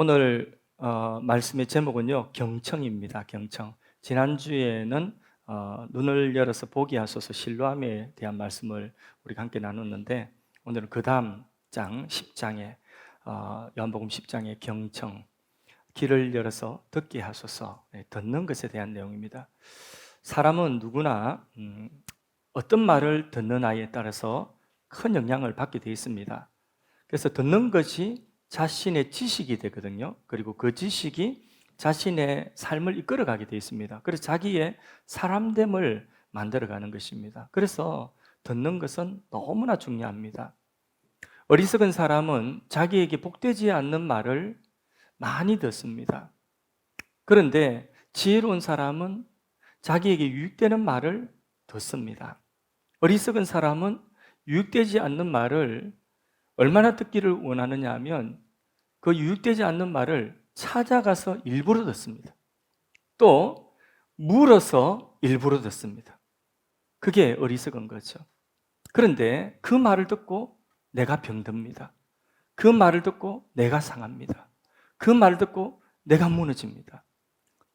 오늘 말씀의 제목은요, 경청입니다. 경청. 지난주에는 눈을 열어서 보게 하소서 실로암에 대한 말씀을 우리가 함께 나눴는데, 오늘은 그 다음 장 10장에 요한복음 10장의 경청, 귀를 열어서 듣게 하소서, 듣는 것에 대한 내용입니다. 사람은 누구나 어떤 말을 듣느냐에 따라서 큰 영향을 받게 되어 있습니다. 그래서 듣는 것이 자신의 지식이 되거든요. 그리고 그 지식이 자신의 삶을 이끌어가게 되어 있습니다. 그래서 자기의 사람됨을 만들어가는 것입니다. 그래서 듣는 것은 너무나 중요합니다. 어리석은 사람은 자기에게 복되지 않는 말을 많이 듣습니다. 그런데 지혜로운 사람은 자기에게 유익되는 말을 듣습니다. 어리석은 사람은 유익되지 않는 말을 얼마나 듣기를 원하느냐 하면 그 유익되지 않는 말을 찾아가서 일부러 듣습니다. 또 물어서 일부러 듣습니다. 그게 어리석은 거죠. 그런데 그 말을 듣고 내가 병듭니다. 그 말을 듣고 내가 상합니다. 그 말을 듣고 내가 무너집니다.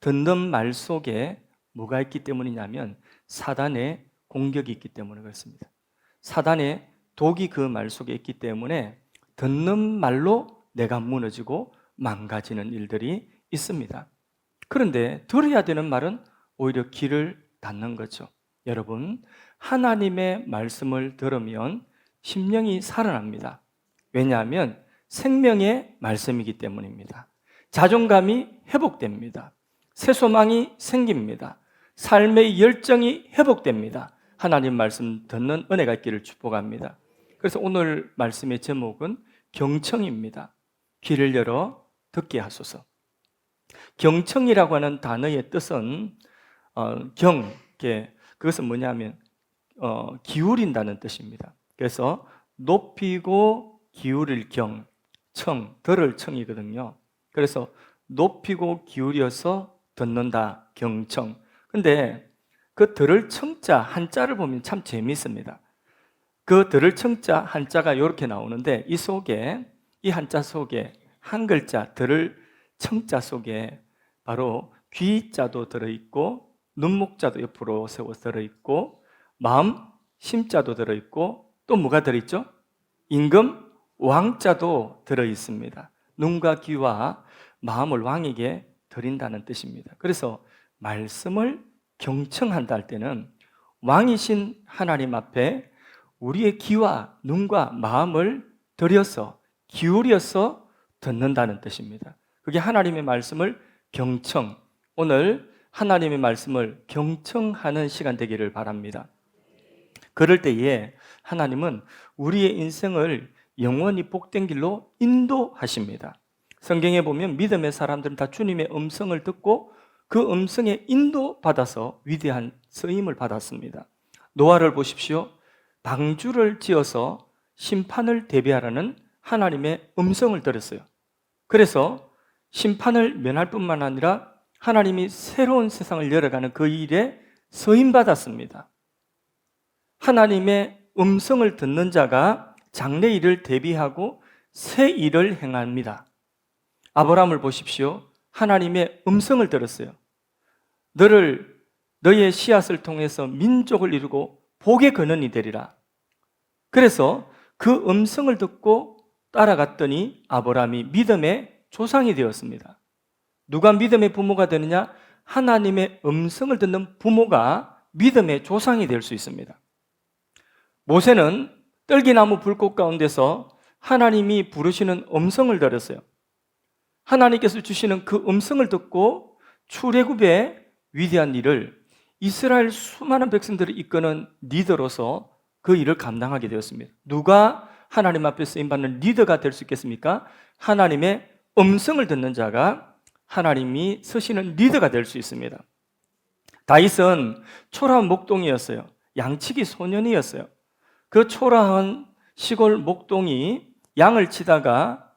듣는 말 속에 뭐가 있기 때문이냐면 사단의 공격이 있기 때문에 그렇습니다. 사단의 독이 그 말 속에 있기 때문에 듣는 말로 내가 무너지고 망가지는 일들이 있습니다. 그런데 들어야 되는 말은 오히려 귀를 닫는 거죠. 여러분, 하나님의 말씀을 들으면 심령이 살아납니다. 왜냐하면 생명의 말씀이기 때문입니다. 자존감이 회복됩니다. 새 소망이 생깁니다. 삶의 열정이 회복됩니다. 하나님 말씀 듣는 은혜가 있기를 축복합니다. 그래서 오늘 말씀의 제목은 경청입니다. 귀를 열어 듣게 하소서. 경청이라고 하는 단어의 뜻은 그것은 뭐냐면 기울인다는 뜻입니다. 그래서 높이고 기울일 경, 청, 들을 청이거든요. 그래서 높이고 기울여서 듣는다, 경청. 근데 그 들을 청자 한자를 보면 참 재미있습니다. 그 들을 청자 한자가 이렇게 나오는데 이 한자 속에 한 글자 들을 청자 속에 바로 귀자도 들어있고 눈목자도 옆으로 세워서 들어있고 마음 심자도 들어있고 또 뭐가 들어있죠? 임금 왕자도 들어있습니다. 눈과 귀와 마음을 왕에게 드린다는 뜻입니다. 그래서 말씀을 경청한다 할 때는 왕이신 하나님 앞에 우리의 귀와 눈과 마음을 들여서 기울여서 듣는다는 뜻입니다. 그게 하나님의 말씀을 경청, 오늘 하나님의 말씀을 경청하는 시간 되기를 바랍니다. 그럴 때에 하나님은 우리의 인생을 영원히 복된 길로 인도하십니다. 성경에 보면 믿음의 사람들은 다 주님의 음성을 듣고 그 음성에 인도받아서 위대한 쓰임을 받았습니다. 노아를 보십시오. 방주를 지어서 심판을 대비하라는 하나님의 음성을 들었어요. 그래서 심판을 면할 뿐만 아니라 하나님이 새로운 세상을 열어가는 그 일에 서임받았습니다. 하나님의 음성을 듣는 자가 장래일을 대비하고 새 일을 행합니다. 아브라함을 보십시오. 하나님의 음성을 들었어요. 너의 씨앗을 통해서 민족을 이루고 복의 근원이 되리라. 그래서 그 음성을 듣고 따라갔더니 아브라함이 믿음의 조상이 되었습니다. 누가 믿음의 부모가 되느냐? 하나님의 음성을 듣는 부모가 믿음의 조상이 될 수 있습니다. 모세는 떨기나무 불꽃 가운데서 하나님이 부르시는 음성을 들었어요. 하나님께서 주시는 그 음성을 듣고 출애굽의 위대한 일을 이스라엘 수많은 백성들을 이끄는 리더로서 그 일을 감당하게 되었습니다. 누가 하나님 앞에 쓰임받는 리더가 될 수 있겠습니까? 하나님의 음성을 듣는 자가 하나님이 쓰시는 리더가 될 수 있습니다. 다윗은 초라한 목동이었어요. 양치기 소년이었어요. 그 초라한 시골 목동이 양을 치다가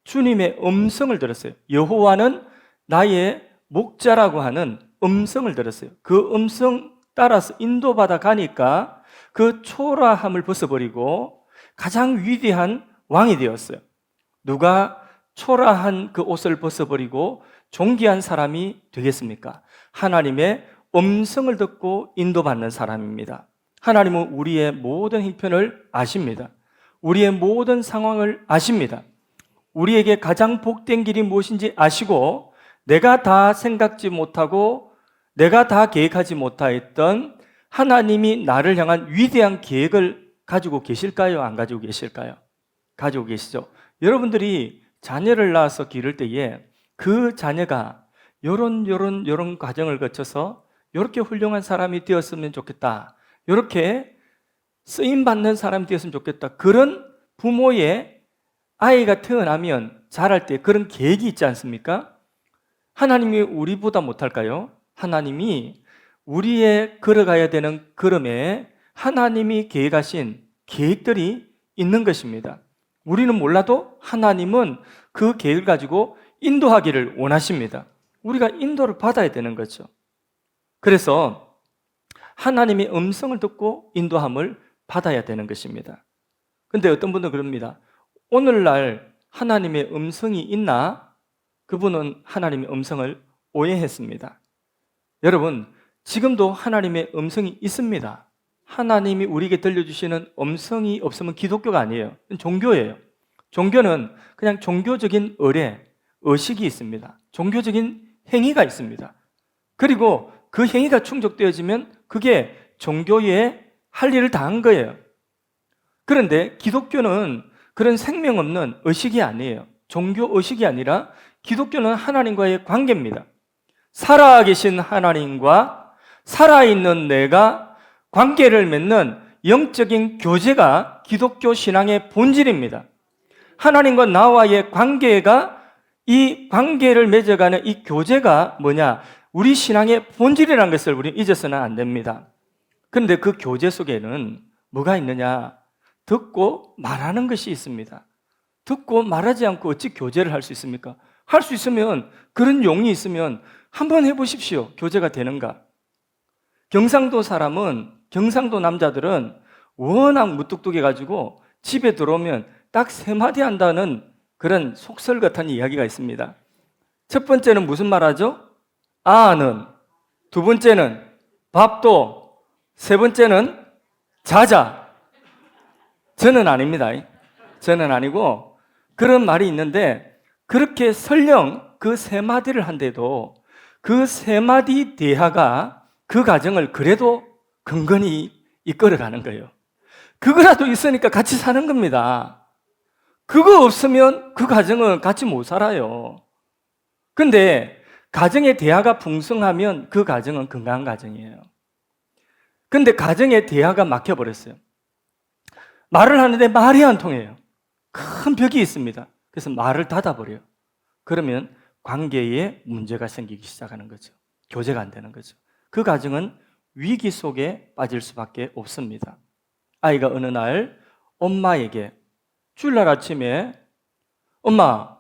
주님의 음성을 들었어요. 여호와는 나의 목자라고 하는 음성을 들었어요. 그 음성 따라서 인도받아 가니까 그 초라함을 벗어버리고 가장 위대한 왕이 되었어요. 누가 초라한 그 옷을 벗어버리고 존귀한 사람이 되겠습니까? 하나님의 음성을 듣고 인도받는 사람입니다. 하나님은 우리의 모든 형편을 아십니다. 우리의 모든 상황을 아십니다. 우리에게 가장 복된 길이 무엇인지 아시고, 내가 다 생각지 못하고 내가 다 계획하지 못하였던 하나님이 나를 향한 위대한 계획을 가지고 계실까요? 안 가지고 계실까요? 가지고 계시죠. 여러분들이 자녀를 낳아서 기를 때에 그 자녀가 요런 과정을 거쳐서 이렇게 훌륭한 사람이 되었으면 좋겠다, 이렇게 쓰임받는 사람이 되었으면 좋겠다, 그런 부모의 아이가 태어나면 자랄 때 그런 계획이 있지 않습니까? 하나님이 우리보다 못할까요? 하나님이 우리의 걸어가야 되는 걸음에 하나님이 계획하신 계획들이 있는 것입니다. 우리는 몰라도 하나님은 그 계획을 가지고 인도하기를 원하십니다. 우리가 인도를 받아야 되는 거죠. 그래서 하나님의 음성을 듣고 인도함을 받아야 되는 것입니다. 근데 어떤 분들은 그럽니다. 오늘날 하나님의 음성이 있나? 그분은 하나님의 음성을 오해했습니다. 여러분, 지금도 하나님의 음성이 있습니다. 하나님이 우리에게 들려주시는 음성이 없으면 기독교가 아니에요. 종교예요. 종교는 그냥 종교적인 의식이 있습니다. 종교적인 행위가 있습니다. 그리고 그 행위가 충족되어지면 그게 종교에 할 일을 다 한 거예요. 그런데 기독교는 그런 생명 없는 의식이 아니에요. 종교 의식이 아니라 기독교는 하나님과의 관계입니다. 살아계신 하나님과 살아있는 내가 관계를 맺는 영적인 교제가 기독교 신앙의 본질입니다. 하나님과 나와의 관계가, 이 관계를 맺어가는 이 교제가 뭐냐? 우리 신앙의 본질이라는 것을 우리는 잊어서는 안 됩니다. 그런데 그 교제 속에는 뭐가 있느냐? 듣고 말하는 것이 있습니다. 듣고 말하지 않고 어찌 교제를 할 수 있습니까? 할 수 있으면, 그런 용이 있으면 한번 해보십시오. 교제가 되는가? 경상도 남자들은 워낙 무뚝뚝해가지고 집에 들어오면 딱 3마디 한다는 그런 속설 같은 이야기가 있습니다. 첫 번째는 무슨 말 하죠? 아는. 두 번째는 밥도. 세 번째는 자자. 저는 아닙니다. 저는 아니고, 그런 말이 있는데, 그렇게 설령 그 3마디를 한데도 그 3마디 대화가 그 가정을 그래도 근근히 이끌어가는 거예요. 그거라도 있으니까 같이 사는 겁니다. 그거 없으면 그 가정은 같이 못 살아요. 근데 가정의 대화가 풍성하면 그 가정은 건강한 가정이에요. 근데 가정의 대화가 막혀버렸어요. 말을 하는데 말이 안 통해요. 큰 벽이 있습니다. 그래서 말을 닫아버려요. 그러면 관계에 문제가 생기기 시작하는 거죠. 교제가 안 되는 거죠. 그 가정은 위기 속에 빠질 수밖에 없습니다. 아이가 어느 날 엄마에게, 주일날 아침에 엄마,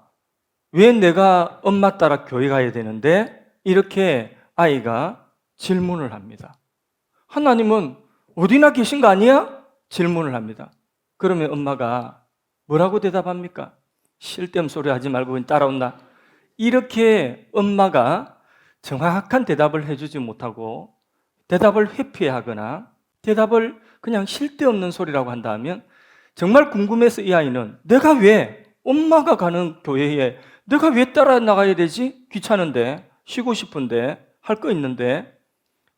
왜 내가 엄마 따라 교회 가야 되는데? 이렇게 아이가 질문을 합니다. 하나님은 어디나 계신 거 아니야? 질문을 합니다. 그러면 엄마가 뭐라고 대답합니까? 쓸데없는 소리 하지 말고 따라온다. 이렇게 엄마가 정확한 대답을 해주지 못하고 대답을 회피하거나 대답을 그냥 쓸데없는 소리라고 한다면, 정말 궁금해서 이 아이는 내가 왜 엄마가 가는 교회에 내가 왜 따라 나가야 되지? 귀찮은데, 쉬고 싶은데, 할 거 있는데,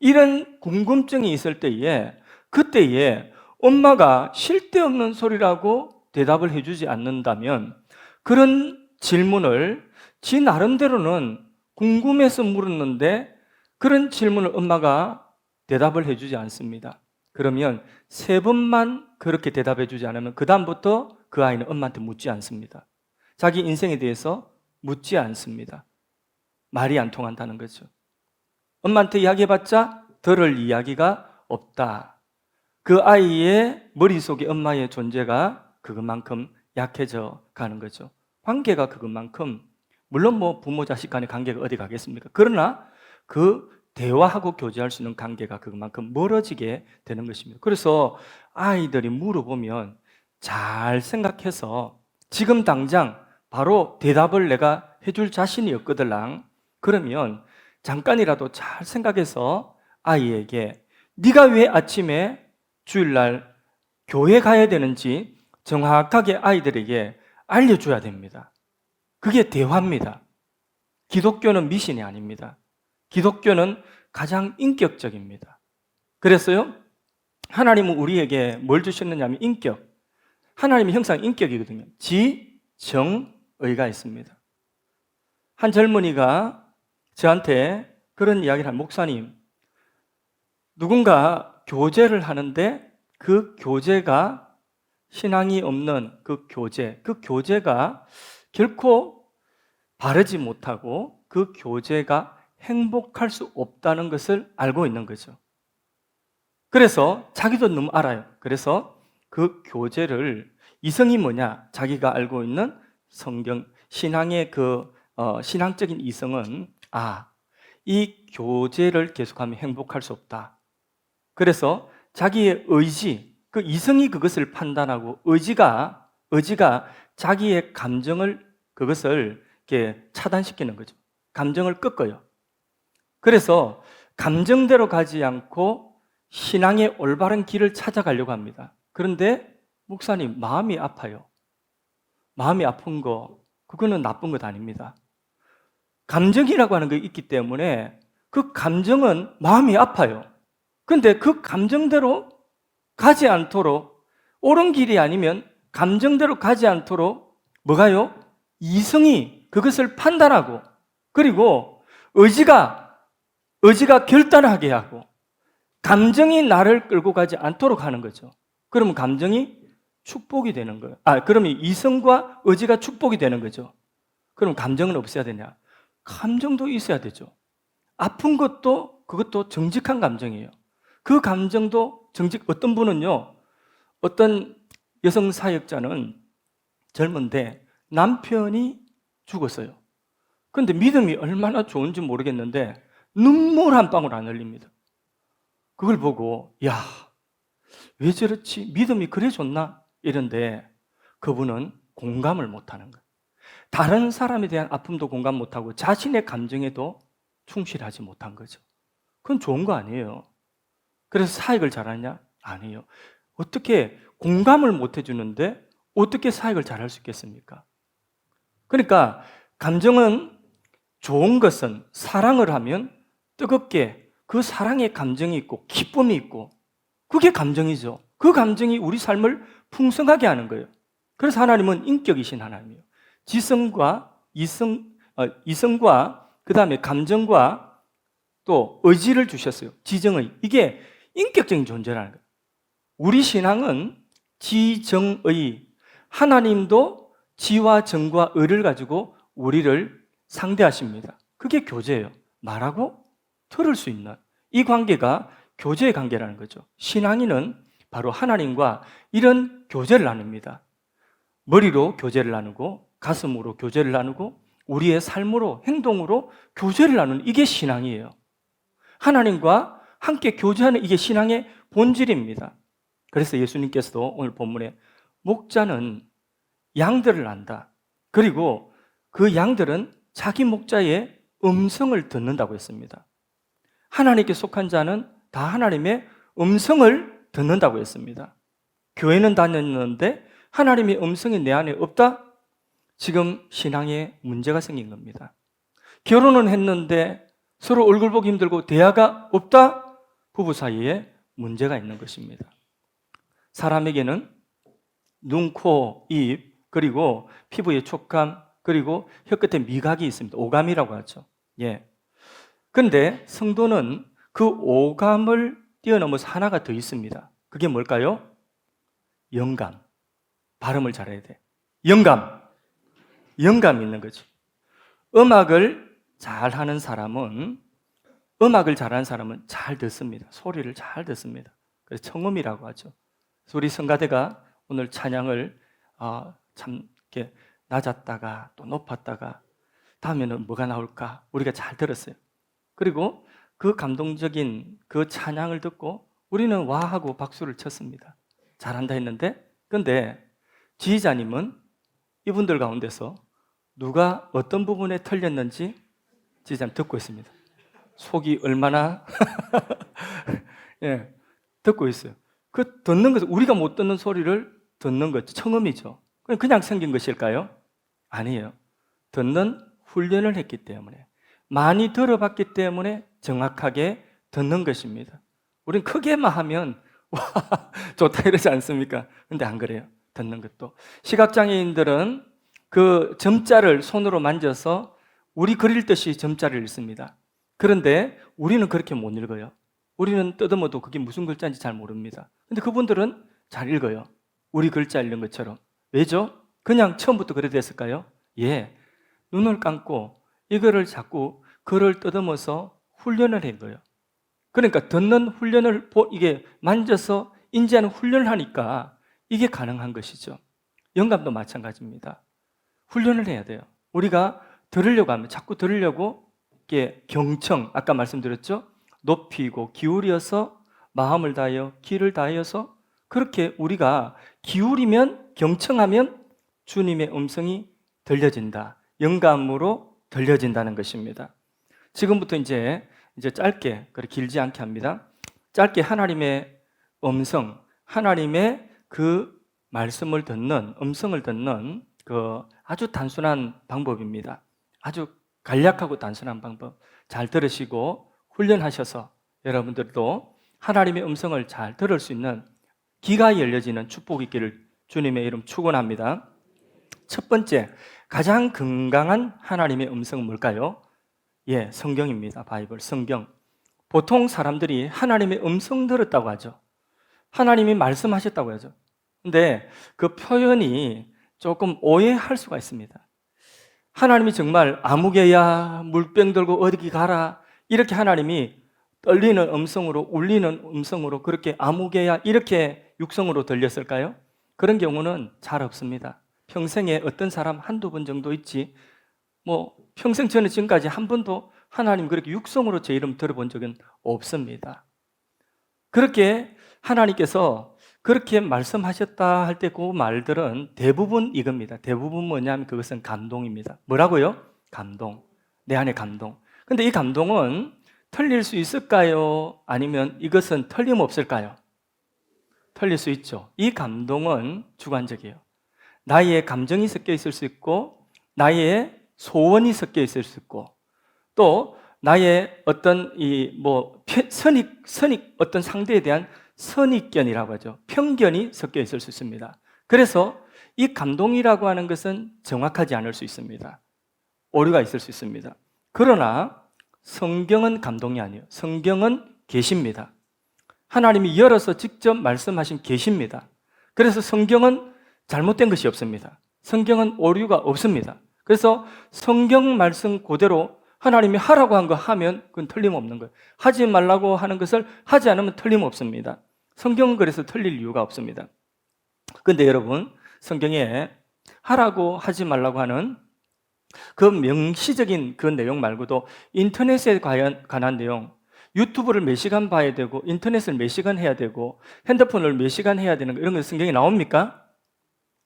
이런 궁금증이 있을 때에, 그때에 엄마가 쓸데없는 소리라고 대답을 해주지 않는다면, 그런 질문을 지 나름대로는 궁금해서 물었는데 그런 질문을 엄마가 대답을 해주지 않습니다. 그러면 3번만 그렇게 대답해 주지 않으면 그 다음부터 그 아이는 엄마한테 묻지 않습니다. 자기 인생에 대해서 묻지 않습니다. 말이 안 통한다는 거죠. 엄마한테 이야기해봤자 들을 이야기가 없다. 그 아이의 머릿속에 엄마의 존재가 그것만큼 약해져 가는 거죠. 관계가 그것만큼, 물론 부모 자식 간의 관계가 어디 가겠습니까? 그러나 그 대화하고 교제할 수 있는 관계가 그만큼 멀어지게 되는 것입니다. 그래서 아이들이 물어보면 잘 생각해서 지금 당장 바로 대답을 내가 해줄 자신이 없거들랑. 그러면 잠깐이라도 잘 생각해서 아이에게 네가 왜 아침에 주일날 교회 가야 되는지 정확하게 아이들에게 알려줘야 됩니다. 그게 대화입니다. 기독교는 미신이 아닙니다. 기독교는 가장 인격적입니다. 그래서요, 하나님은 우리에게 뭘 주셨느냐 하면 인격. 하나님의 형상 인격이거든요. 지, 정, 의가 있습니다. 한 젊은이가 저한테 그런 이야기를 한 목사님, 누군가 교제를 하는데 그 교제가 신앙이 없는 그 교제가 결코 바르지 못하고 그 교제가 행복할 수 없다는 것을 알고 있는 거죠. 그래서 자기도 너무 알아요. 그래서 그 교제를, 이성이 뭐냐? 자기가 알고 있는 성경, 신앙의 신앙적인 이성은 이 교제를 계속하면 행복할 수 없다. 그래서 자기의 의지, 그 이성이 그것을 판단하고 의지가 자기의 감정을 그것을 이렇게 차단시키는 거죠. 감정을 꺾어요. 그래서 감정대로 가지 않고 신앙의 올바른 길을 찾아가려고 합니다. 그런데 목사님, 마음이 아파요. 마음이 아픈 거, 그거는 나쁜 것 아닙니다. 감정이라고 하는 게 있기 때문에 그 감정은 마음이 아파요. 그런데 그 감정대로 가지 않도록, 옳은 길이 아니면 감정대로 가지 않도록 뭐가요? 이성이 그것을 판단하고, 그리고 의지가 결단하게 하고, 감정이 나를 끌고 가지 않도록 하는 거죠. 그러면 감정이 축복이 되는 거예요. 그러면 이성과 의지가 축복이 되는 거죠. 그럼 감정은 없어야 되냐? 감정도 있어야 되죠. 아픈 것도 그것도 정직한 감정이에요. 그 감정도 어떤 분은요, 어떤 여성 사역자는 젊은데 남편이 죽었어요. 그런데 믿음이 얼마나 좋은지 모르겠는데 눈물 한 방울 안 흘립니다. 그걸 보고 왜 저렇지? 믿음이 그래 좋나? 이런데 그분은 공감을 못하는 거예요. 다른 사람에 대한 아픔도 공감 못하고 자신의 감정에도 충실하지 못한 거죠. 그건 좋은 거 아니에요. 그래서 사역을 잘하냐? 아니에요. 어떻게 공감을 못 해주는데 어떻게 사역을 잘할 수 있겠습니까? 그러니까 감정은, 좋은 것은 사랑을 하면 뜨겁게 그 사랑의 감정이 있고 기쁨이 있고, 그게 감정이죠. 그 감정이 우리 삶을 풍성하게 하는 거예요. 그래서 하나님은 인격이신 하나님이에요. 지성과 이성과 그 다음에 감정과 또 의지를 주셨어요. 지정의. 이게 인격적인 존재라는 거예요. 우리 신앙은 지정의, 하나님도 지와 정과 의를 가지고 우리를 상대하십니다. 그게 교제예요. 말하고 들을 수 있는 이 관계가 교제의 관계라는 거죠. 신앙인은 바로 하나님과 이런 교제를 나눕니다. 머리로 교제를 나누고 가슴으로 교제를 나누고 우리의 삶으로, 행동으로 교제를 나누는, 이게 신앙이에요. 하나님과 함께 교제하는, 이게 신앙의 본질입니다. 그래서 예수님께서도 오늘 본문에 목자는 양들을 안다. 그리고 그 양들은 자기 목자의 음성을 듣는다고 했습니다. 하나님께 속한 자는 다 하나님의 음성을 듣는다고 했습니다. 교회는 다녔는데 하나님의 음성이 내 안에 없다? 지금 신앙에 문제가 생긴 겁니다. 결혼은 했는데 서로 얼굴 보기 힘들고 대화가 없다? 부부 사이에 문제가 있는 것입니다. 사람에게는 눈, 코, 입, 그리고 피부의 촉감, 그리고 혀끝에 미각이 있습니다. 오감이라고 하죠. 그런데 성도는 그 오감을 뛰어넘어서 하나가 더 있습니다. 그게 뭘까요? 영감. 발음을 잘해야 돼. 영감이 있는 거죠. 음악을 잘하는 사람은 잘 듣습니다. 소리를 잘 듣습니다. 그래서 청음이라고 하죠. 그래서 우리 성가대가 오늘 찬양을 참 이렇게 낮았다가 또 높았다가 다음에는 뭐가 나올까 우리가 잘 들었어요. 그리고 그 감동적인 그 찬양을 듣고 우리는 와 하고 박수를 쳤습니다. 잘한다 했는데, 그런데 지휘자님은 이분들 가운데서 누가 어떤 부분에 틀렸는지 지금 듣고 있습니다. 속이 얼마나 예, 듣고 있어요. 그 듣는 것은 우리가 못 듣는 소리를 듣는 것, 청음이죠. 그냥 생긴 것일까요? 아니에요. 듣는 훈련을 했기 때문에, 많이 들어봤기 때문에 정확하게 듣는 것입니다. 우린 크게만 하면 와 좋다 이러지 않습니까? 근데 안 그래요. 듣는 것도. 시각장애인들은 그 점자를 손으로 만져서 우리 그릴 듯이 점자를 읽습니다. 그런데 우리는 그렇게 못 읽어요. 우리는 뜨듬어도 그게 무슨 글자인지 잘 모릅니다. 근데 그분들은 잘 읽어요. 우리 글자 읽는 것처럼. 왜죠? 그냥 처음부터 그래 됐을까요? 예. 눈을 감고 이거를 자꾸 글을 뜨듬어서 훈련을 한 거예요. 그러니까 듣는 훈련을 이게 만져서 인지하는 훈련을 하니까 이게 가능한 것이죠. 영감도 마찬가지입니다. 훈련을 해야 돼요. 우리가 들으려고 하면 자꾸 들으려고 이게 경청, 아까 말씀드렸죠? 높이고 기울여서 마음을 다하여 귀를 다하여서 그렇게 우리가 기울이면 경청하면 주님의 음성이 들려진다. 영감으로 들려진다는 것입니다. 지금부터 이제 짧게, 그렇게 길지 않게 합니다. 짧게 하나님의 음성, 하나님의 그 말씀을 듣는, 음성을 듣는 그 아주 단순한 방법입니다. 아주 간략하고 단순한 방법. 잘 들으시고 훈련하셔서 여러분들도 하나님의 음성을 잘 들을 수 있는 귀가 열려지는 축복이 있기를 주님의 이름 축원합니다. 첫 번째, 가장 건강한 하나님의 음성은 뭘까요? 예, 성경입니다. 바이블, 성경. 보통 사람들이 하나님의 음성 들었다고 하죠. 하나님이 말씀하셨다고 하죠. 근데 그 표현이 조금 오해할 수가 있습니다. 하나님이 정말 아무개야 물병 들고 어디 가라 이렇게 하나님이 떨리는 음성으로 울리는 음성으로 그렇게 아무개야 이렇게 육성으로 들렸을까요? 그런 경우는 잘 없습니다. 평생에 어떤 사람 한두 번 정도 있지 평생 저는 지금까지 한 번도 하나님 그렇게 육성으로 제 이름 들어본 적은 없습니다. 그렇게 하나님께서 그렇게 말씀하셨다 할 때 그 말들은 대부분 이겁니다. 대부분 뭐냐면 그것은 감동입니다. 뭐라고요? 감동. 내 안에 감동. 근데 이 감동은 틀릴 수 있을까요? 아니면 이것은 틀림없을까요? 틀릴 수 있죠. 이 감동은 주관적이에요. 나의 감정이 섞여 있을 수 있고 나의 소원이 섞여 있을 수 있고 또 나의 어떤 선입 어떤 상대에 대한 선입견이라고 하죠. 편견이 섞여 있을 수 있습니다. 그래서 이 감동이라고 하는 것은 정확하지 않을 수 있습니다. 오류가 있을 수 있습니다. 그러나 성경은 감동이 아니에요. 성경은 계시입니다. 하나님이 열어서 직접 말씀하신 계시입니다. 그래서 성경은 잘못된 것이 없습니다. 성경은 오류가 없습니다. 그래서 성경 말씀 그대로 하나님이 하라고 한 거 하면 그건 틀림없는 거예요. 하지 말라고 하는 것을 하지 않으면 틀림없습니다. 성경은 그래서 틀릴 이유가 없습니다. 그런데 여러분, 성경에 하라고 하지 말라고 하는 그 명시적인 그 내용 말고도 인터넷에 관한 내용, 유튜브를 몇 시간 봐야 되고 인터넷을 몇 시간 해야 되고 핸드폰을 몇 시간 해야 되는 거 이런 거 성경에 나옵니까?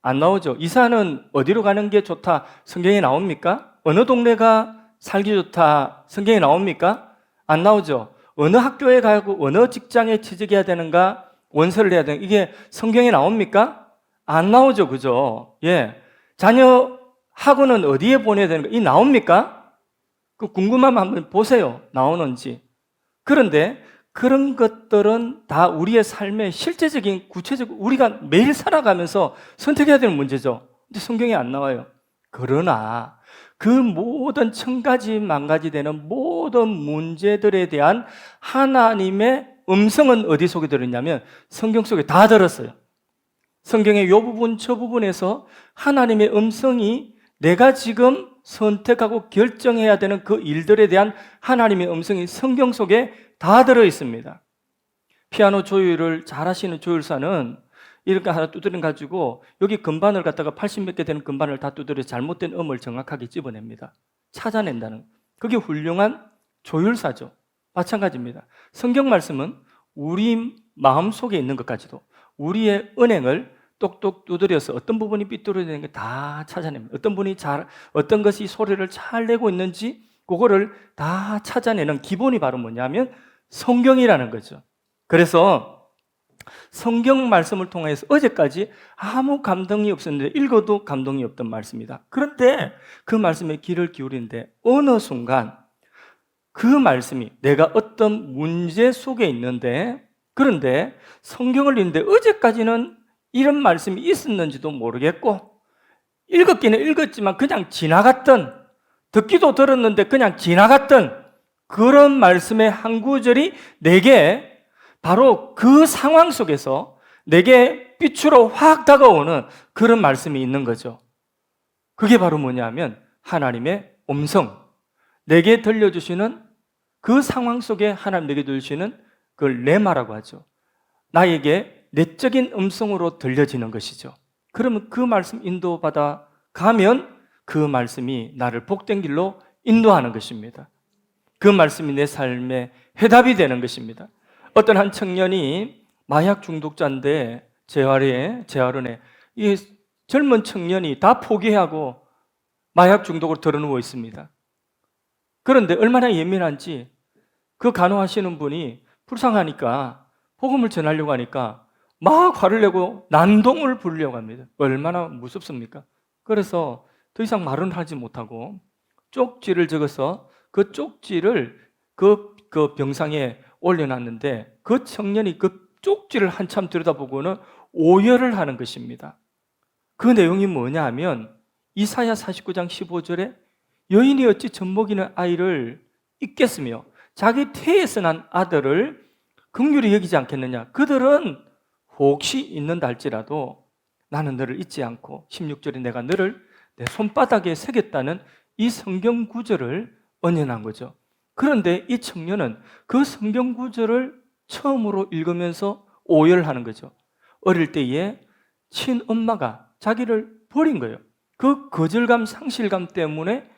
안 나오죠. 이사는 어디로 가는 게 좋다 성경에 나옵니까? 어느 동네가 살기 좋다 성경에 나옵니까? 안 나오죠. 어느 학교에 가고 어느 직장에 취직해야 되는가 원서를 해야 되는가 이게 성경에 나옵니까? 안 나오죠. 그죠? 예. 자녀 학원은 어디에 보내야 되는가 이 나옵니까? 그 궁금하면 한번 보세요. 나오는지. 그런데 그런 것들은 다 우리의 삶의 실제적인 구체적 우리가 매일 살아가면서 선택해야 되는 문제죠. 근데 성경에 안 나와요. 그러나 그 모든 천가지 만가지 되는 모든 문제들에 대한 하나님의 음성은 어디 속에 들었냐면 성경 속에 다 들었어요. 성경의 이 부분 저 부분에서 하나님의 음성이 내가 지금 선택하고 결정해야 되는 그 일들에 대한 하나님의 음성이 성경 속에 다 들어 있습니다. 피아노 조율을 잘하시는 조율사는 이렇게 하나 두드려 가지고 여기 건반을 갖다가 80몇 개 되는 건반을 다 두드려 잘못된 음을 정확하게 집어냅니다. 찾아낸다는 그게 훌륭한 조율사죠. 마찬가지입니다. 성경 말씀은 우리 마음속에 있는 것까지도 우리의 은행을 똑똑 두드려서 어떤 부분이 삐뚤어지는 게 다 찾아냅니다. 어떤 것이 소리를 잘 내고 있는지 그거를 다 찾아내는 기본이 바로 뭐냐면 성경이라는 거죠. 그래서 성경 말씀을 통해서 어제까지 아무 감동이 없었는데 읽어도 감동이 없던 말씀이다. 그런데 그 말씀에 귀를 기울이는데 어느 순간 그 말씀이 내가 어떤 문제 속에 있는데, 그런데 성경을 읽는데 어제까지는 이런 말씀이 있었는지도 모르겠고 읽었기는 읽었지만 그냥 지나갔던, 듣기도 들었는데 그냥 지나갔던 그런 말씀의 한 구절이 내게 바로 그 상황 속에서 내게 빛으로 확 다가오는 그런 말씀이 있는 거죠. 그게 바로 뭐냐면 하나님의 음성, 내게 들려주시는 그 상황 속에 하나님 내게 들려주시는 그걸 레마라고 하죠. 나에게 내적인 음성으로 들려지는 것이죠. 그러면 그 말씀 인도받아 가면 그 말씀이 나를 복된 길로 인도하는 것입니다. 그 말씀이 내 삶의 해답이 되는 것입니다. 어떤 한 청년이 마약 중독자인데 재활원에 이 젊은 청년이 다 포기하고 마약 중독으로 들어누워 있습니다. 그런데 얼마나 예민한지 그 간호하시는 분이 불쌍하니까 복음을 전하려고 하니까 막 화를 내고 난동을 부리려고 합니다. 얼마나 무섭습니까? 그래서 더 이상 말은 하지 못하고 쪽지를 적어서 그 쪽지를 그 병상에 올려놨는데 그 청년이 그 쪽지를 한참 들여다보고는 오열을 하는 것입니다. 그 내용이 뭐냐 하면 이사야 49장 15절에 여인이 어찌 젖먹이는 아이를 잊겠으며 자기 태에서 난 아들을 긍휼히 여기지 않겠느냐. 그들은 혹시 잊는다 할지라도 나는 너를 잊지 않고 16절에 내가 너를 내 손바닥에 새겼다는 이 성경 구절을 언연한 거죠. 그런데 이 청년은 그 성경 구절을 처음으로 읽으면서 오열하는 거죠. 어릴 때에 친엄마가 자기를 버린 거예요. 그 거절감, 상실감 때문에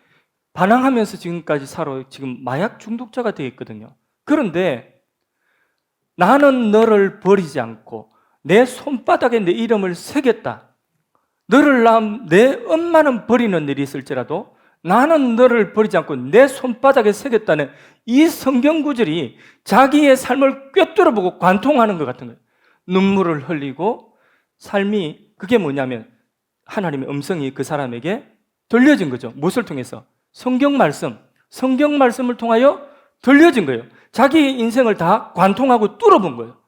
반항하면서 지금까지 지금 마약 중독자가 되어 있거든요. 그런데 나는 너를 버리지 않고 내 손바닥에 내 이름을 새겼다. 내 엄마는 버리는 일이 있을지라도 나는 너를 버리지 않고 내 손바닥에 새겼다는 이 성경 구절이 자기의 삶을 꿰뚫어보고 관통하는 것 같은 거예요. 눈물을 흘리고 삶이 그게 뭐냐면 하나님의 음성이 그 사람에게 들려진 거죠. 무엇을 통해서? 성경 말씀을 통하여 들려진 거예요. 자기의 인생을 다 관통하고 뚫어본 거예요.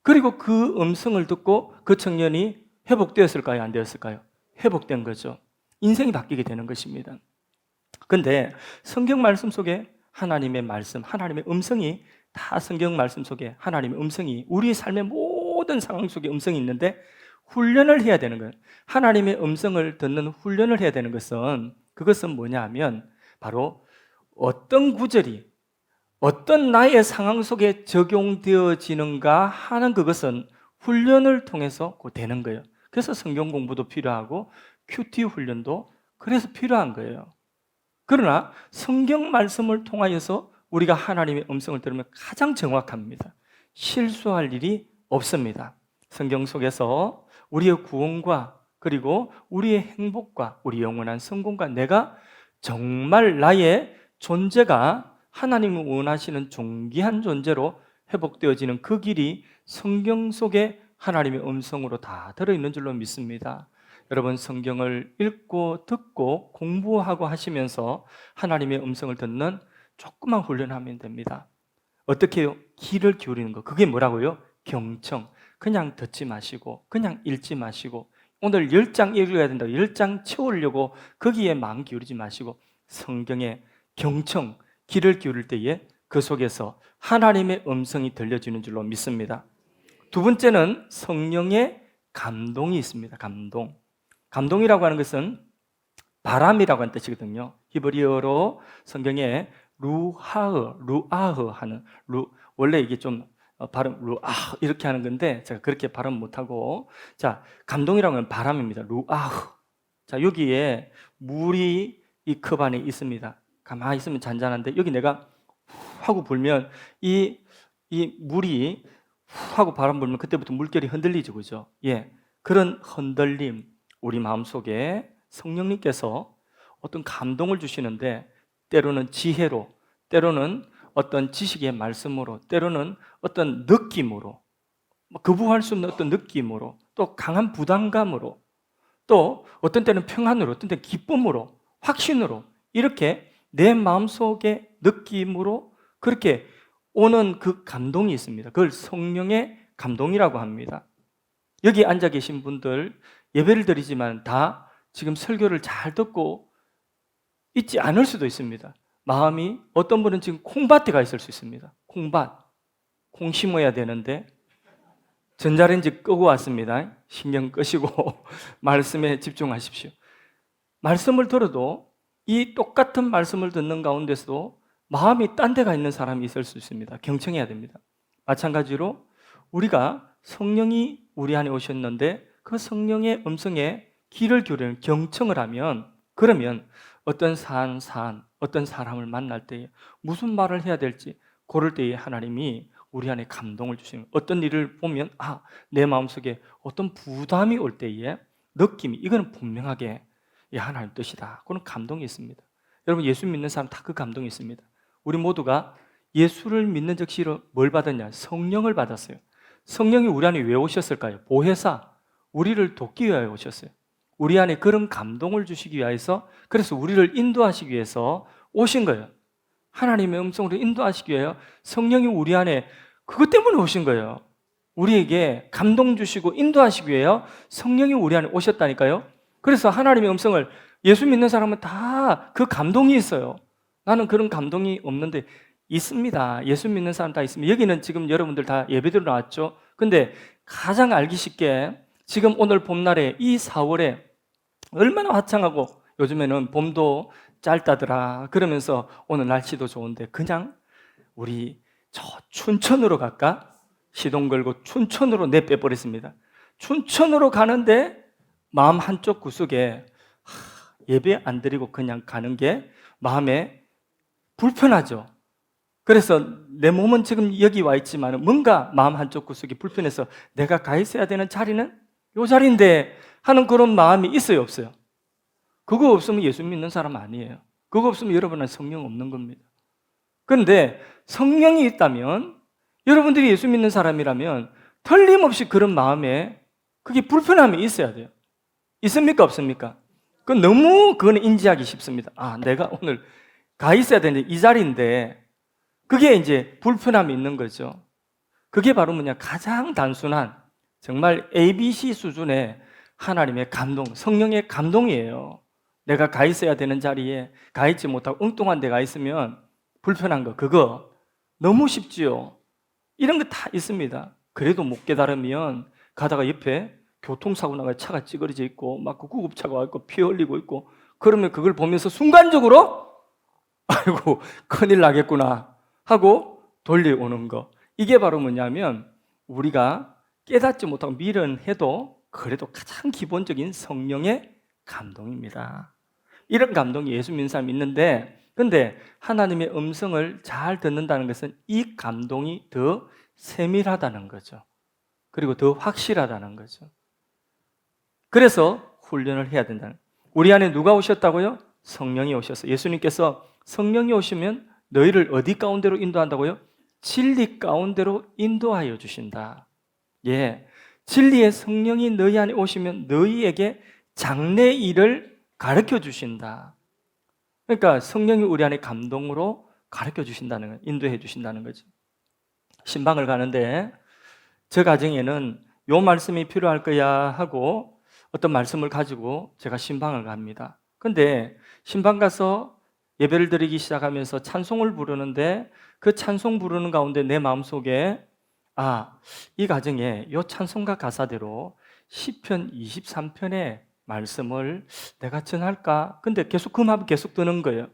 그리고 그 음성을 듣고 그 청년이 회복되었을까요? 안 되었을까요? 회복된 거죠. 인생이 바뀌게 되는 것입니다. 그런데 성경 말씀 속에 하나님의 말씀, 하나님의 음성이 다 성경 말씀 속에 하나님의 음성이 우리의 삶의 모든 상황 속에 음성이 있는데 훈련을 해야 되는 거예요. 하나님의 음성을 듣는 훈련을 해야 되는 것은 그것은 뭐냐 하면 바로 어떤 구절이 어떤 나의 상황 속에 적용되어지는가 하는 그것은 훈련을 통해서 되는 거예요. 그래서 성경 공부도 필요하고 큐티 훈련도 그래서 필요한 거예요. 그러나 성경 말씀을 통하여서 우리가 하나님의 음성을 들으면 가장 정확합니다. 실수할 일이 없습니다. 성경 속에서 우리의 구원과 그리고 우리의 행복과 우리 영원한 성공과 내가 정말 나의 존재가 하나님이 원하시는 존귀한 존재로 회복되어지는 그 길이 성경 속에 하나님의 음성으로 다 들어있는 줄로 믿습니다. 여러분 성경을 읽고 듣고 공부하고 하시면서 하나님의 음성을 듣는 조그만 훈련하면 됩니다. 어떻게 해요? 귀를 기울이는 거. 그게 뭐라고요? 경청. 그냥 듣지 마시고 그냥 읽지 마시고 오늘 10장 읽어야 된다고 10장 채우려고 거기에 마음 기울이지 마시고 성경의 경청, 귀를 기울일 때에 그 속에서 하나님의 음성이 들려지는 줄로 믿습니다. 두 번째는 성령의 감동이 있습니다. 감동이라고 하는 것은 바람이라고 하는 뜻이거든요. 히브리어로 성경에 루아흐 하는 원래 이게 좀 발음 루아흐 이렇게 하는 건데 제가 그렇게 발음 못하고 자 감동이라고 하면 바람입니다. 루아흐. 자 여기에 물이 이 컵 안에 있습니다. 가만히 있으면 잔잔한데 여기 내가 후 하고 불면 이 물이 후 하고 바람 불면 그때부터 물결이 흔들리죠, 그죠? 예. 그런 흔들림, 우리 마음속에 성령님께서 어떤 감동을 주시는데 때로는 지혜로, 때로는 어떤 지식의 말씀으로, 때로는 어떤 느낌으로, 거부할 수 없는 어떤 느낌으로, 또 강한 부담감으로, 또 어떤 때는 평안으로, 어떤 때는 기쁨으로, 확신으로, 이렇게 내 마음속의 느낌으로 그렇게 오는 그 감동이 있습니다. 그걸 성령의 감동이라고 합니다. 여기 앉아 계신 분들 예배를 드리지만 다 지금 설교를 잘 듣고 있지 않을 수도 있습니다. 마음이, 어떤 분은 지금 콩밭에 가 있을 수 있습니다. 콩밭, 콩 심어야 되는데 전자레인지 끄고 왔습니다. 신경 끄시고 말씀에 집중하십시오. 말씀을 들어도 이 똑같은 말씀을 듣는 가운데서도 마음이 딴 데가 있는 사람이 있을 수 있습니다. 경청해야 됩니다. 마찬가지로 우리가 성령이 우리 안에 오셨는데 그 성령의 음성에 귀를 기울이는 경청을 하면, 그러면 어떤 어떤 사람을 만날 때에 무슨 말을 해야 될지 고를 때에 하나님이 우리 안에 감동을 주시는, 어떤 일을 보면 내 마음속에 어떤 부담이 올 때에 느낌이, 이거는 분명하게 하나님 뜻이다, 그런 감동이 있습니다. 여러분, 예수 믿는 사람 다 그 감동이 있습니다. 우리 모두가 예수를 믿는 즉시로 뭘 받았냐? 성령을 받았어요. 성령이 우리 안에 왜 오셨을까요? 보혜사, 우리를 돕기 위하여 오셨어요. 우리 안에 그런 감동을 주시기 위해서, 그래서 우리를 인도하시기 위해서 오신 거예요. 하나님의 음성으로 인도하시기 위하여 성령이 우리 안에, 그것 때문에 오신 거예요. 우리에게 감동 주시고 인도하시기 위하여 성령이 우리 안에 오셨다니까요. 그래서 하나님의 음성을, 예수 믿는 사람은 다 그 감동이 있어요. 나는 그런 감동이 없는데 있습니다. 예수 믿는 사람 다 있습니다. 여기는 지금 여러분들 다 예배드려 나왔죠. 근데 가장 알기 쉽게 지금 오늘 봄날에 이 4월에 얼마나 화창하고, 요즘에는 봄도 짧다더라 그러면서 오늘 날씨도 좋은데 그냥 우리 저 춘천으로 갈까? 시동 걸고 춘천으로 내빼버렸습니다. 춘천으로 가는데 마음 한쪽 구석에 예배 안 드리고 그냥 가는 게 마음에 불편하죠. 그래서 내 몸은 지금 여기 와 있지만 뭔가 마음 한쪽 구석이 불편해서 내가 가 있어야 되는 자리는 이 자리인데 하는 그런 마음이 있어요, 없어요? 그거 없으면 예수 믿는 사람 아니에요. 그거 없으면 여러분은 성령 없는 겁니다. 그런데 성령이 있다면, 여러분들이 예수 믿는 사람이라면 틀림없이 그런 마음에 그게 불편함이 있어야 돼요. 있습니까, 없습니까? 그거는 인지하기 쉽습니다. 내가 오늘 가 있어야 되는데 이 자리인데, 그게 이제 불편함이 있는 거죠. 그게 바로 가장 단순한, 정말 ABC 수준의 하나님의 감동, 성령의 감동이에요. 내가 가 있어야 되는 자리에 가 있지 못하고 엉뚱한 데 가 있으면 불편한 거, 그거 너무 쉽지요. 이런 거 다 있습니다. 그래도 못 깨달으면 가다가 옆에 교통사고 나가 차가 찌그러져 있고 막 구급차가 와 있고 피 흘리고 있고, 그러면 그걸 보면서 순간적으로 아이고 큰일 나겠구나 하고 돌려오는 거. 이게 바로 뭐냐면 우리가 깨닫지 못하고 미련해도 그래도 가장 기본적인 성령의 감동입니다. 이런 감동이 예수 믿는 사람이 있는데, 근데 하나님의 음성을 잘 듣는다는 것은 이 감동이 더 세밀하다는 거죠. 그리고 더 확실하다는 거죠. 그래서 훈련을 해야 된다는 거예요. 우리 안에 누가 오셨다고요? 성령이 오셨어요. 예수님께서 성령이 오시면 너희를 어디 가운데로 인도한다고요? 진리 가운데로 인도하여 주신다. 진리의 성령이 너희 안에 오시면 너희에게 장래 일을 가르쳐 주신다. 그러니까 성령이 우리 안에 감동으로 가르쳐 주신다는 거예요. 인도해 주신다는 거죠. 신방을 가는데 저 가정에는 요 말씀이 필요할 거야 하고 어떤 말씀을 가지고 제가 신방을 갑니다. 근데 신방 가서 예배를 드리기 시작하면서 찬송을 부르는데 그 찬송 부르는 가운데 내 마음속에 이 가정에 요 찬송가 가사대로 시편 23편의 말씀을 내가 전할까? 근데 계속 그 마음이 계속 드는 거예요.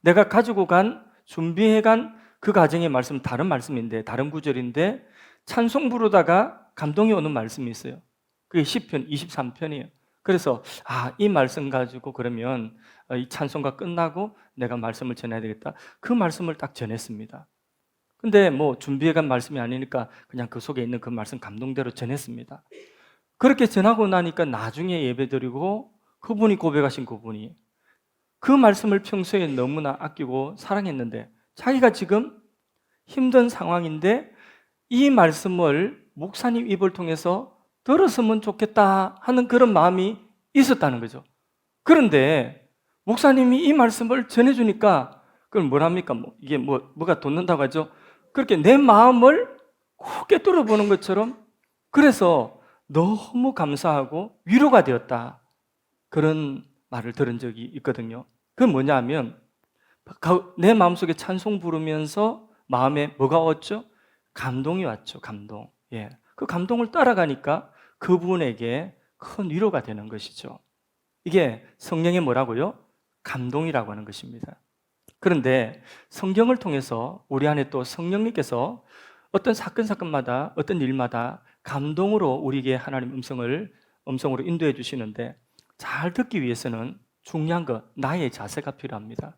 내가 가지고 준비해 간 그 가정의 말씀 다른 말씀인데, 다른 구절인데 찬송 부르다가 감동이 오는 말씀이 있어요. 그게 시편 23편이에요. 그래서 이 말씀 가지고 그러면 이 찬송가 끝나고 내가 말씀을 전해야 되겠다. 그 말씀을 딱 전했습니다. 근데 준비해 간 말씀이 아니니까 그냥 그 속에 있는 그 말씀 감동대로 전했습니다. 그렇게 전하고 나니까 나중에 예배드리고 그분이 고백하신 그분이 그 말씀을 평소에 너무나 아끼고 사랑했는데 자기가 지금 힘든 상황인데 이 말씀을 목사님 입을 통해서 들었으면 좋겠다 하는 그런 마음이 있었다는 거죠. 그런데 목사님이 이 말씀을 전해주니까 그걸 뭐랍니까? 이게 뭐가 돋는다고 하죠? 그렇게 내 마음을 곱게 뚫어보는 것처럼 그래서 너무 감사하고 위로가 되었다. 그런 말을 들은 적이 있거든요. 그건 뭐냐 하면 내 마음속에 찬송 부르면서 마음에 뭐가 왔죠? 감동이 왔죠. 감동. 예. 그 감동을 따라가니까 그분에게 큰 위로가 되는 것이죠. 이게 성령의 뭐라고요? 감동이라고 하는 것입니다. 그런데 성경을 통해서 우리 안에 또 성령님께서 어떤 사건마다 어떤 일마다 감동으로 우리에게 하나님 음성으로 인도해 주시는데 잘 듣기 위해서는 중요한 것, 나의 자세가 필요합니다.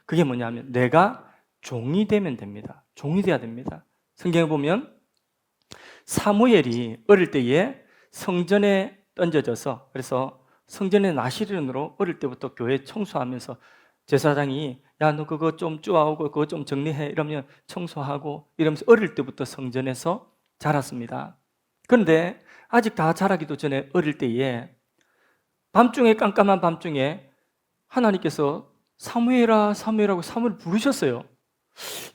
그게 뭐냐면 내가 종이 되면 됩니다. 종이 돼야 됩니다. 성경에 보면 사무엘이 어릴 때에 성전에 던져져서 그래서 성전의 나시린으로 어릴 때부터 교회 청소하면서 제사장이 야, 너 그거 좀 쪼아오고 그거 좀 정리해 이러면 청소하고 이러면서 어릴 때부터 성전에서 자랐습니다. 그런데 아직 다 자라기도 전에 어릴 때에 밤중에 깜깜한 밤중에 하나님께서 사무엘아 사무엘하고 사무엘 부르셨어요.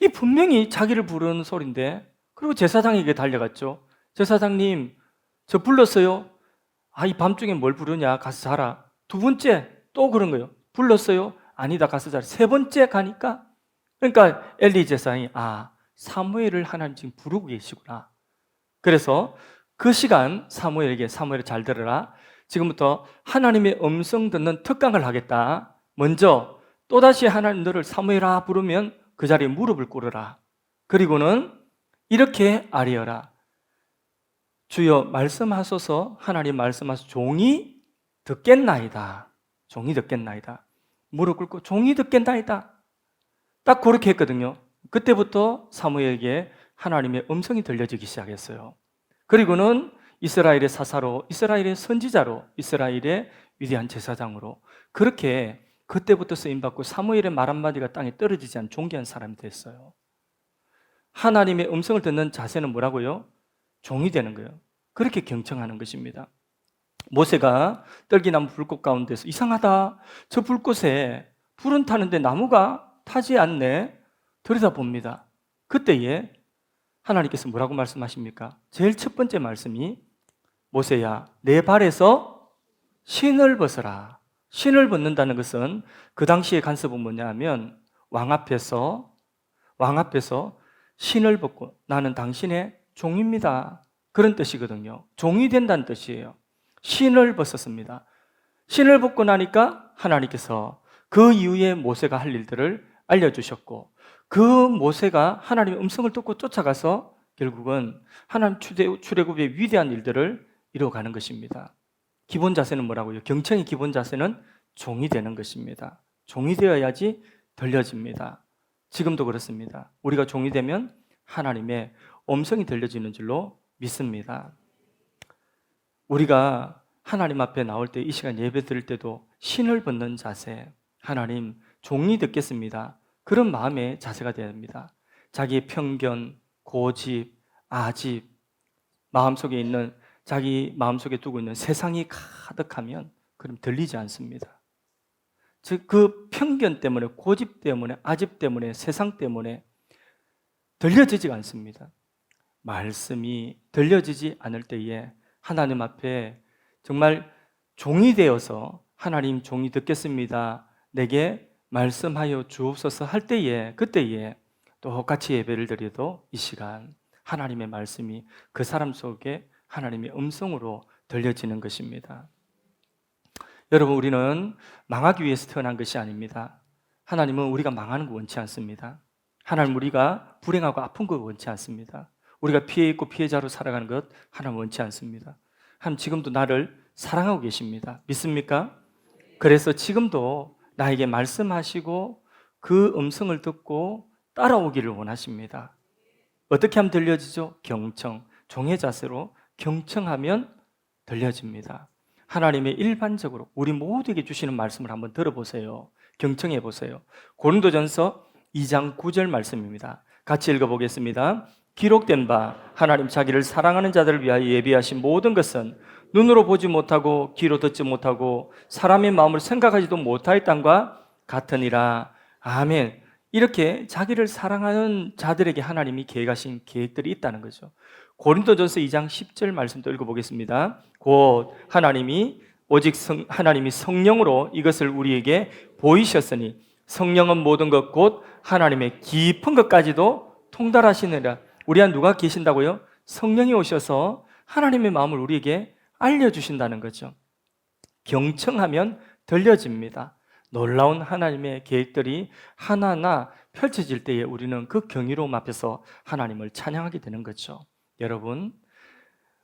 이 분명히 자기를 부르는 소리인데 그리고 제사장에게 달려갔죠. 제사장님 저 불렀어요. 이 밤중에 뭘 부르냐 가서 자라. 두 번째 또 그런 거예요. 불렀어요. 아니다 가서 자라. 세 번째 가니까 그러니까 엘리 제사장이 사무엘을 하나님 지금 부르고 계시구나. 그래서 그 시간 사무엘에게 사무엘을 잘 들어라. 지금부터 하나님의 음성 듣는 특강을 하겠다. 먼저 또다시 하나님 너를 사무엘아 부르면 그 자리에 무릎을 꿇으라. 그리고는 이렇게 아뢰어라. 주여 말씀하소서. 하나님 말씀하소서. 종이 듣겠나이다. 종이 듣겠나이다. 무릎 꿇고 종이 듣겠나이다. 딱 그렇게 했거든요. 그때부터 사무엘에게 하나님의 음성이 들려지기 시작했어요. 그리고는 이스라엘의 사사로, 이스라엘의 선지자로, 이스라엘의 위대한 제사장으로 그렇게 그때부터 쓰임받고 사무엘의 말 한마디가 땅에 떨어지지 않은 존귀한 사람이 됐어요. 하나님의 음성을 듣는 자세는 뭐라고요? 종이 되는 거예요. 그렇게 경청하는 것입니다. 모세가 떨기나무 불꽃 가운데서 이상하다. 저 불꽃에 불은 타는데 나무가 타지 않네. 들여다봅니다. 그때에 하나님께서 뭐라고 말씀하십니까? 제일 첫 번째 말씀이 모세야 내 발에서 신을 벗어라. 신을 벗는다는 것은 그 당시의 간섭은 뭐냐면 왕 앞에서 신을 벗고 나는 당신의 종입니다. 그런 뜻이거든요. 종이 된다는 뜻이에요. 신을 벗었습니다. 신을 벗고 나니까 하나님께서 그 이후에 모세가 할 일들을 알려주셨고 그 모세가 하나님의 음성을 듣고 쫓아가서 결국은 하나님 출애굽의 위대한 일들을 이루어가는 것입니다. 기본 자세는 뭐라고요? 경청의 기본 자세는 종이 되는 것입니다. 종이 되어야지 들려집니다. 지금도 그렇습니다. 우리가 종이 되면 하나님의 음성이 들려지는 줄로 믿습니다. 우리가 하나님 앞에 나올 때 이 시간 예배 드릴 때도 신을 벗는 자세, 하나님 종이 듣겠습니다. 그런 마음의 자세가 되어야 합니다. 자기의 편견, 고집, 아집, 자기 마음속에 두고 있는 세상이 가득하면 그럼 들리지 않습니다. 즉 그 편견 때문에, 고집 때문에, 아집 때문에, 세상 때문에 들려지지가 않습니다. 말씀이 들려지지 않을 때에 하나님 앞에 정말 종이 되어서 하나님 종이 듣겠습니다. 내게 말씀하여 주옵소서 할 때에 그때에 똑같이 예배를 드려도 이 시간 하나님의 말씀이 그 사람 속에 하나님의 음성으로 들려지는 것입니다. 여러분 우리는 망하기 위해서 태어난 것이 아닙니다. 하나님은 우리가 망하는 거 원치 않습니다. 하나님 우리가 불행하고 아픈 거 원치 않습니다. 우리가 피해 있고 피해자로 살아가는 것 하나님 원치 않습니다. 하나님 지금도 나를 사랑하고 계십니다. 믿습니까? 그래서 지금도 나에게 말씀하시고 그 음성을 듣고 따라오기를 원하십니다. 어떻게 하면 들려지죠? 경청, 종의 자세로 경청하면 들려집니다. 하나님의 일반적으로 우리 모두에게 주시는 말씀을 한번 들어보세요. 경청해 보세요. 고린도전서 2장 9절 말씀입니다. 같이 읽어보겠습니다. 기록된 바 하나님 자기를 사랑하는 자들을 위하여 예비하신 모든 것은 눈으로 보지 못하고 귀로 듣지 못하고 사람의 마음을 생각하지도 못하였단과 같으니라. 아멘. 이렇게 자기를 사랑하는 자들에게 하나님이 계획하신 계획들이 있다는 거죠. 고린도전서 2장 10절 말씀도 읽어보겠습니다. 곧 하나님이 하나님이 성령으로 이것을 우리에게 보이셨으니 성령은 모든 것 곧 하나님의 깊은 것까지도 통달하시느라. 우리 안 누가 계신다고요? 성령이 오셔서 하나님의 마음을 우리에게 알려주신다는 거죠. 경청하면 들려집니다. 놀라운 하나님의 계획들이 하나하나 펼쳐질 때에 우리는 그 경이로움 앞에서 하나님을 찬양하게 되는 거죠. 여러분,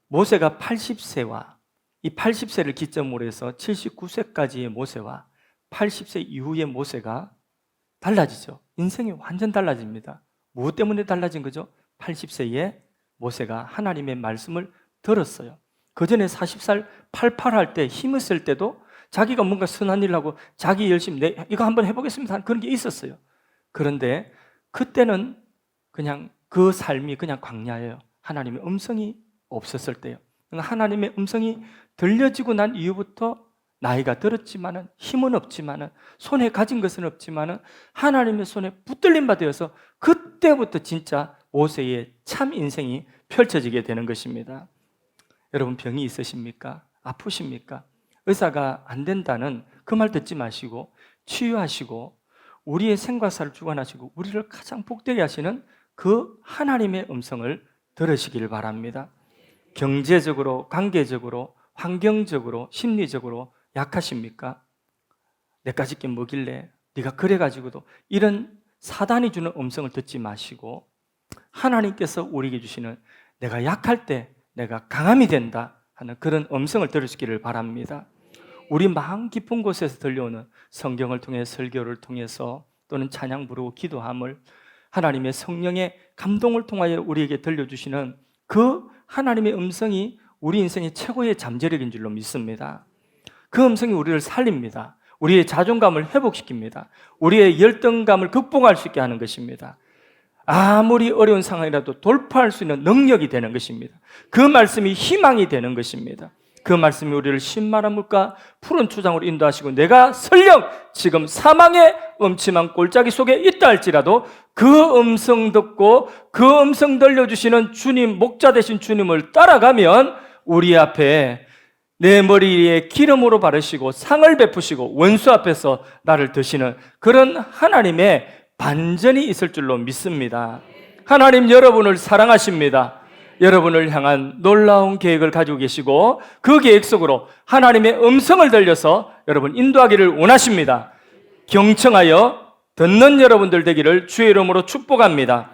모세가 80세와 이 80세를 기점으로 해서 79세까지의 모세와 80세 이후의 모세가 달라지죠. 인생이 완전 달라집니다. 무엇 때문에 달라진 거죠? 80세에 모세가 하나님의 말씀을 들었어요. 그 전에 40살 팔팔할 때 힘을 쓸 때도 자기가 뭔가 선한 일을 하고 자기 열심히 이거 한번 해보겠습니다. 그런 게 있었어요. 그런데 그때는 그냥 그 삶이 그냥 광야예요. 하나님의 음성이 없었을 때요. 하나님의 음성이 들려지고 난 이후부터 나이가 들었지만은 힘은 없지만은 손에 가진 것은 없지만은 하나님의 손에 붙들림 받아서 그때부터 진짜 모세의 참 인생이 펼쳐지게 되는 것입니다. 여러분, 병이 있으십니까? 아프십니까? 의사가 안 된다는 그 말 듣지 마시고 치유하시고 우리의 생과사를 주관하시고 우리를 가장 복되게 하시는 그 하나님의 음성을 들으시길 바랍니다. 경제적으로, 관계적으로, 환경적으로, 심리적으로 약하십니까? 내가 짓게 뭐길래 네가 그래가지고도 이런 사단이 주는 음성을 듣지 마시고 하나님께서 우리에게 주시는 내가 약할 때 내가 강함이 된다 하는 그런 음성을 들으시기를 바랍니다. 우리 마음 깊은 곳에서 들려오는 성경을 통해 설교를 통해서 또는 찬양 부르고 기도함을 하나님의 성령의 감동을 통하여 우리에게 들려주시는 그 하나님의 음성이 우리 인생의 최고의 잠재력인 줄로 믿습니다. 그 음성이 우리를 살립니다. 우리의 자존감을 회복시킵니다. 우리의 열등감을 극복할 수 있게 하는 것입니다. 아무리 어려운 상황이라도 돌파할 수 있는 능력이 되는 것입니다. 그 말씀이 희망이 되는 것입니다. 그 말씀이 우리를 신만한 물과 푸른 초장으로 인도하시고 내가 설령 지금 사망의 음침한 골짜기 속에 있다 할지라도 그 음성 듣고 그 음성 들려주시는 주님, 목자 되신 주님을 따라가면 우리 앞에 내 머리에 기름으로 바르시고 상을 베푸시고 원수 앞에서 나를 드시는 그런 하나님의 반전이 있을 줄로 믿습니다. 하나님 여러분을 사랑하십니다. 여러분을 향한 놀라운 계획을 가지고 계시고 그 계획 속으로 하나님의 음성을 들려서 여러분 인도하기를 원하십니다. 경청하여 듣는 여러분들 되기를 주의 이름으로 축복합니다.